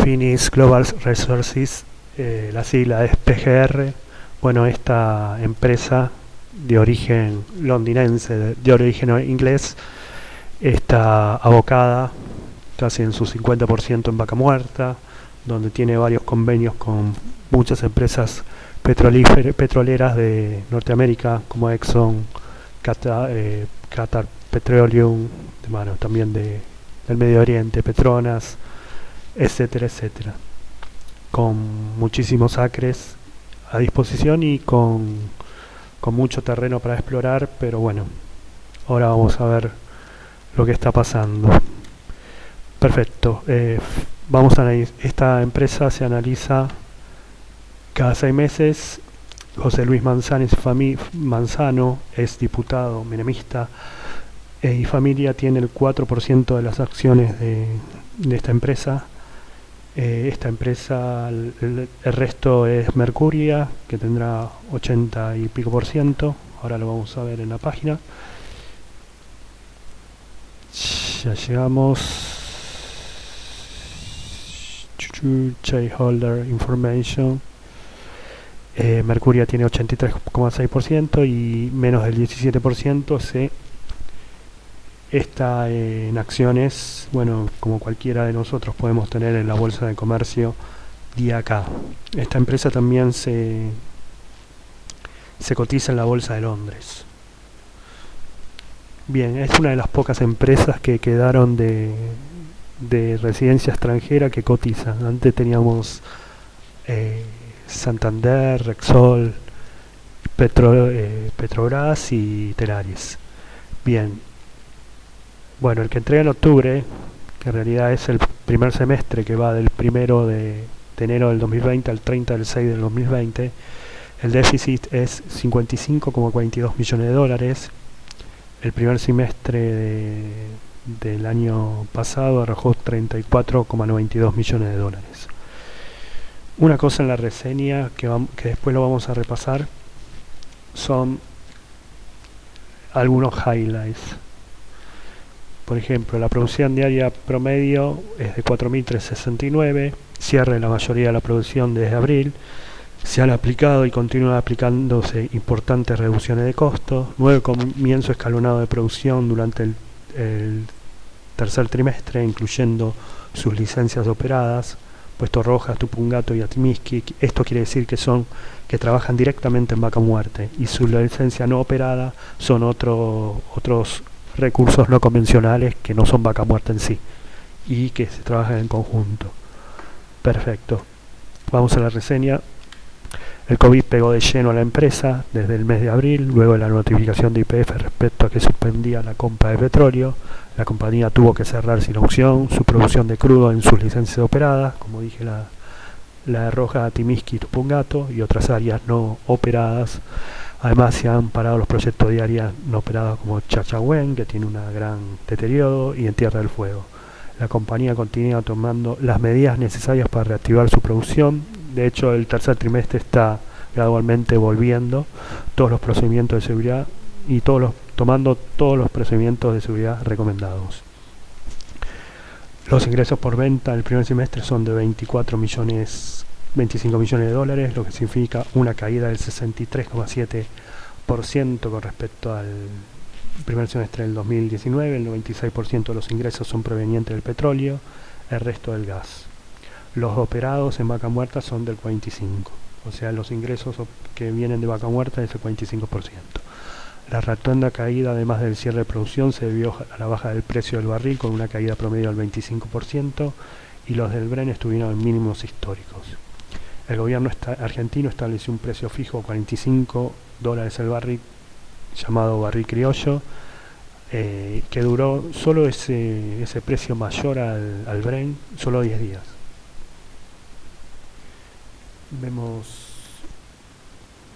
Finis Global Resources, la sigla es PGR. Bueno, esta empresa de origen londinense, de origen inglés, está abocada casi en su 50% en vaca muerta, donde tiene varios convenios con muchas empresas petroleras de Norteamérica, como Exxon, Qatar Petroleum, bueno, también del Medio Oriente, Petronas, etcétera, etcétera, con muchísimos acres a disposición y con mucho terreno para explorar, pero bueno, ahora vamos a ver lo que está pasando. Perfecto, vamos a analizar. Esta empresa se analiza cada 6 meses. José Luis Manzano es diputado menemista y familia tiene el 4% de las acciones de esta empresa. Esta empresa, el resto es Mercuria, que tendrá 80 y pico por ciento. Ahora lo vamos a ver en la página. Ya llegamos. Shareholder Information. Mercuria tiene 83,6% y menos del 17% está en acciones, bueno, como cualquiera de nosotros podemos tener en la bolsa de comercio día acá. Esta empresa también se cotiza en la bolsa de Londres. Bien, es una de las pocas empresas que quedaron de residencia extranjera que cotizan. Antes teníamos Santander, Rexol, Petrobras y Telaris. Bien, bueno, el que entrega en octubre, que en realidad es el primer semestre que va del 1 de enero del 2020 al 30 del 6 del 2020, el déficit es 55,42 millones de dólares. El primer semestre del año pasado arrojó 34,92 millones de dólares. Una cosa en la reseña que después lo vamos a repasar son algunos highlights. Por ejemplo, la producción diaria promedio es de 4.369, cierre la mayoría de la producción desde abril. Se han aplicado y continúan aplicándose importantes reducciones de costos, nuevo comienzo escalonado de producción durante el tercer trimestre, incluyendo sus licencias operadas, Puesto Rojas, Tupungato y Atimiski. Esto quiere decir que trabajan directamente en vaca muerte, y su licencia no operada son otros recursos no convencionales que no son vaca muerta en sí y que se trabajan en conjunto. Perfecto, vamos a la reseña. El COVID pegó de lleno a la empresa desde el mes de abril, luego de la notificación de YPF respecto a que suspendía la compra de petróleo. La compañía tuvo que cerrar sin opción su producción de crudo en sus licencias operadas, como dije, la de Rojas, Atimiski y Tupungato, y otras áreas no operadas. Además se han parado los proyectos de áreas no operadas como Chachagüen, que tiene un gran deterioro, y en Tierra del Fuego. La compañía continúa tomando las medidas necesarias para reactivar su producción. De hecho, el tercer trimestre está gradualmente volviendo todos los procedimientos de seguridad y tomando todos los procedimientos de seguridad recomendados. Los ingresos por venta del primer semestre son de 25 millones de dólares, lo que significa una caída del 63,7% con respecto al primer semestre del 2019. El 96% de los ingresos son provenientes del petróleo, el resto del gas. Los operados en vaca muerta son del 45%, o sea, los ingresos que vienen de vaca muerta es el 45%. La rotunda caída, además del cierre de producción, se debió a la baja del precio del barril, con una caída promedio del 25%, y los del Brent estuvieron en mínimos históricos. El gobierno argentino estableció un precio fijo, $45 el barril, llamado barril criollo, que duró solo ese precio mayor al Brent, solo 10 días. Vamos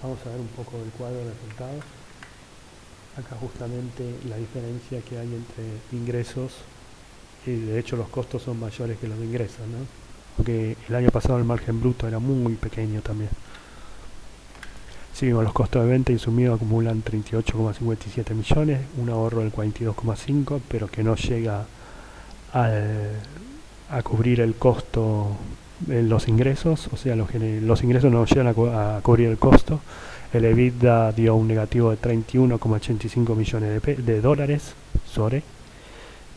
a ver un poco del cuadro de resultados. Acá justamente la diferencia que hay entre ingresos, y de hecho los costos son mayores que los ingresos, ¿no? Porque el año pasado el margen bruto era muy pequeño también. Seguimos, los costos de venta insumidos acumulan 38,57 millones, un ahorro del 42,5, pero que no llega a cubrir el costo de los ingresos, o sea, los ingresos no llegan a cubrir el costo. El EBITDA dio un negativo de 31,85 millones de dólares,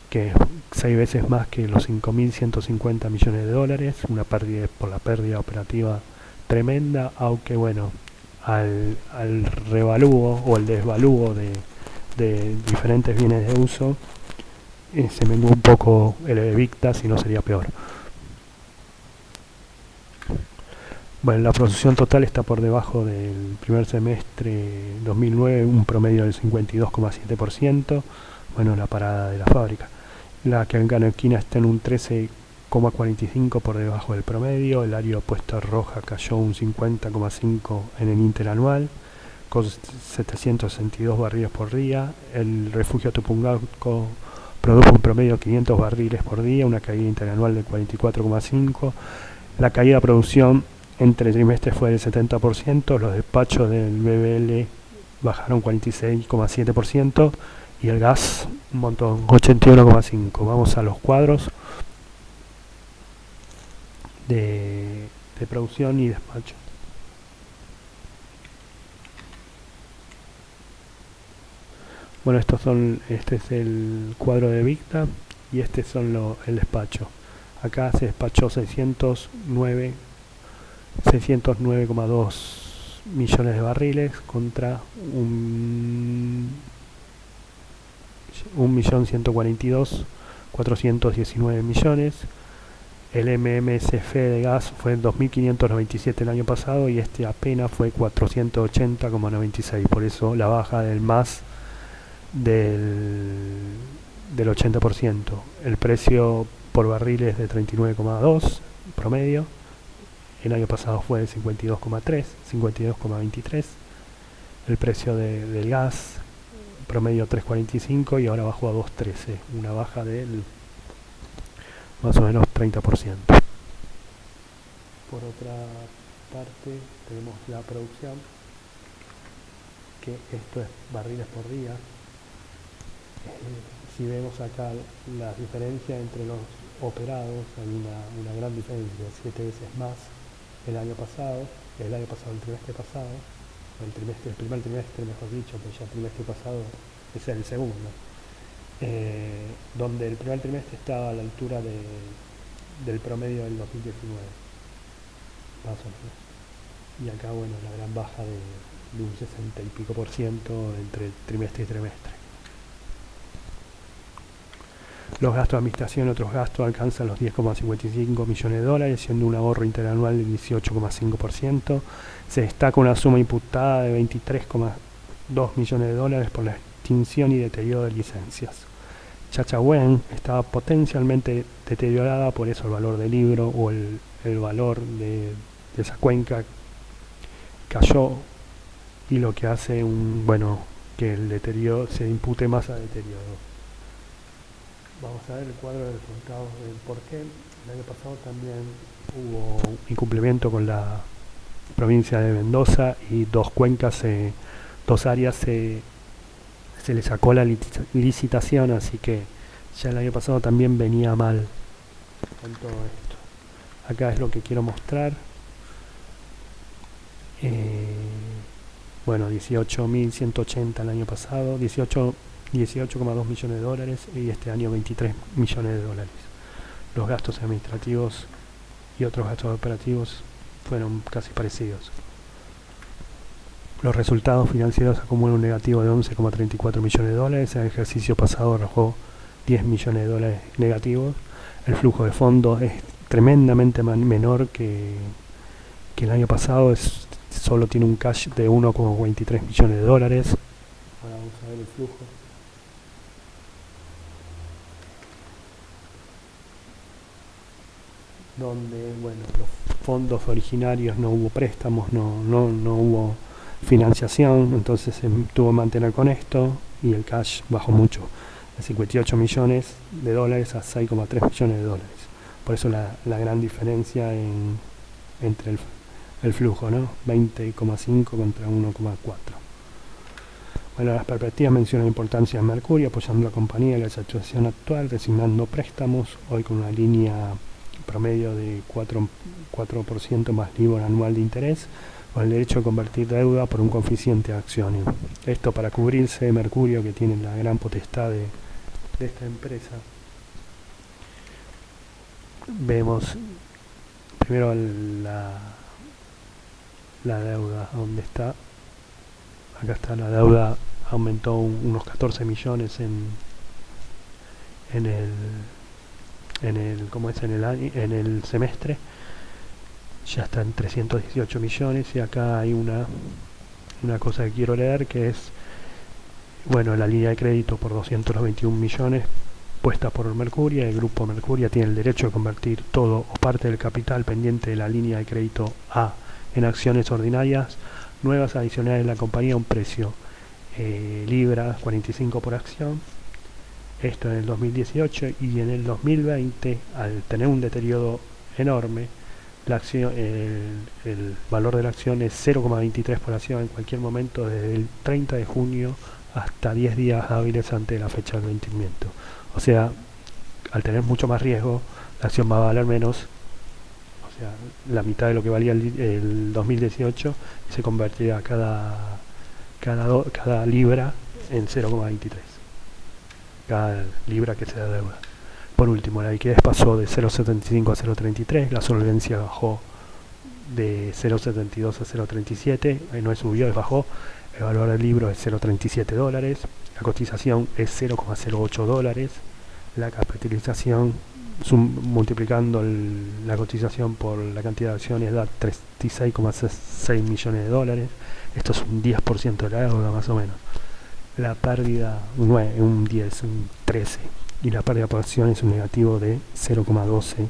que es 6 veces más que los 5.150 millones de dólares, una pérdida por la pérdida operativa tremenda, aunque bueno, al revalúo o el desvalúo de diferentes bienes de uso, se menguó un poco el EBITDA, si no sería peor. Bueno, la producción total está por debajo del primer semestre 2009, un promedio del 52,7%. Bueno, la parada de la fábrica. La canoquina está en un 13,45 por debajo del promedio. El área opuesta roja cayó un 50,5 en el interanual, con 762 barriles por día. El refugio Tupungaco produjo un promedio de 500 barriles por día, una caída interanual del 44,5. La caída de producción entre trimestres fue del 70%, los despachos del BBL bajaron 46,7% y el gas un montón, 81,5%. Vamos a los cuadros de producción y despacho. Bueno, este es el cuadro de EBITDA y este son el despacho. Acá se despachó 609,2 millones de barriles contra 1.142.419 millones. El MMSF de gas fue 2.597 el año pasado y este apenas fue 480,96. Por eso la baja del más del 80%. El precio por barril es de 39,2 promedio. El año pasado fue de 52,3, 52,23. El precio del gas promedio 3,45 y ahora bajó a 2,13, una baja del más o menos 30%. Por otra parte tenemos la producción, que esto es barriles por día. Si vemos acá la diferencia entre los operados, hay una gran diferencia, 7 veces más el trimestre pasado, el primer trimestre mejor dicho, pues ya el trimestre pasado es el segundo, donde el primer trimestre estaba a la altura del promedio del 2019, más o menos. Y acá, bueno, la gran baja de un 60 y pico % entre trimestre y trimestre. Los gastos de administración y otros gastos alcanzan los 10,55 millones de dólares, siendo un ahorro interanual del 18,5%. Se destaca una suma imputada de 23,2 millones de dólares por la extinción y deterioro de licencias. Chachahuén estaba potencialmente deteriorada, por eso el valor del libro o el valor de esa cuenca cayó, y lo que hace que el deterioro se impute más a deterioro. Vamos a ver el cuadro de resultados del por qué. El año pasado también hubo incumplimiento con la provincia de Mendoza y dos áreas se le sacó la licitación, así que ya el año pasado también venía mal con todo esto. Acá es lo que quiero mostrar. 18.180 el año pasado, 18,2 millones de dólares y este año 23 millones de dólares. Los gastos administrativos y otros gastos operativos fueron casi parecidos. Los resultados financieros acumulan un negativo de 11,34 millones de dólares. El ejercicio pasado arrojó 10 millones de dólares negativos. El flujo de fondos es tremendamente menor que el año pasado. Solo tiene un cash de 1,23 millones de dólares. Ahora vamos a ver el flujo. Donde, los fondos originarios no hubo préstamos, no hubo financiación, entonces se tuvo que mantener con esto y el cash bajó mucho, de 58 millones de dólares a 6,3 millones de dólares. Por eso la gran diferencia entre el flujo, ¿no? 20,5 contra 1,4. Bueno, las perspectivas mencionan la importancia de Mercurio, apoyando a la compañía en la situación actual, designando préstamos, hoy con una línea promedio de 4% más LIBOR anual de interés, con el derecho a convertir deuda por un coeficiente de acciones. Esto para cubrirse de Mercurio, que tiene la gran potestad de esta empresa. Vemos primero la deuda, ¿dónde está? Acá está la deuda, aumentó unos 14 millones en el ¿cómo es? En el semestre, ya está en 318 millones. Y acá hay una cosa que quiero leer, que es, bueno, la línea de crédito por 221 millones puesta por Mercuria. El grupo Mercuria tiene el derecho de convertir todo o parte del capital pendiente de la línea de crédito A en acciones ordinarias nuevas adicionales de la compañía a un precio libra 45 por acción. Esto en el 2018, y en el 2020, al tener un deterioro enorme, la acción, el valor de la acción es 0,23 por acción en cualquier momento desde el 30 de junio hasta 10 días hábiles antes de la fecha del vencimiento. O sea, al tener mucho más riesgo, la acción va a valer menos, o sea, la mitad de lo que valía el 2018, y se convertirá cada libra en 0,23. Cada libra que se da deuda. Por último, la liquidez pasó de 0,75 a 0,33, la solvencia bajó de 0,72 a 0,37, no subió, bajó. El valor del libro es 0,37 dólares, la cotización es 0,08 dólares, la capitalización, multiplicando la cotización por la cantidad de acciones, da 36,6 millones de dólares. Esto es un 10% de la deuda más o menos. La pérdida, un 10, un 13, y la pérdida por acción es un negativo de 0,12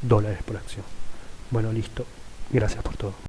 dólares por acción. Bueno, listo. Gracias por todo.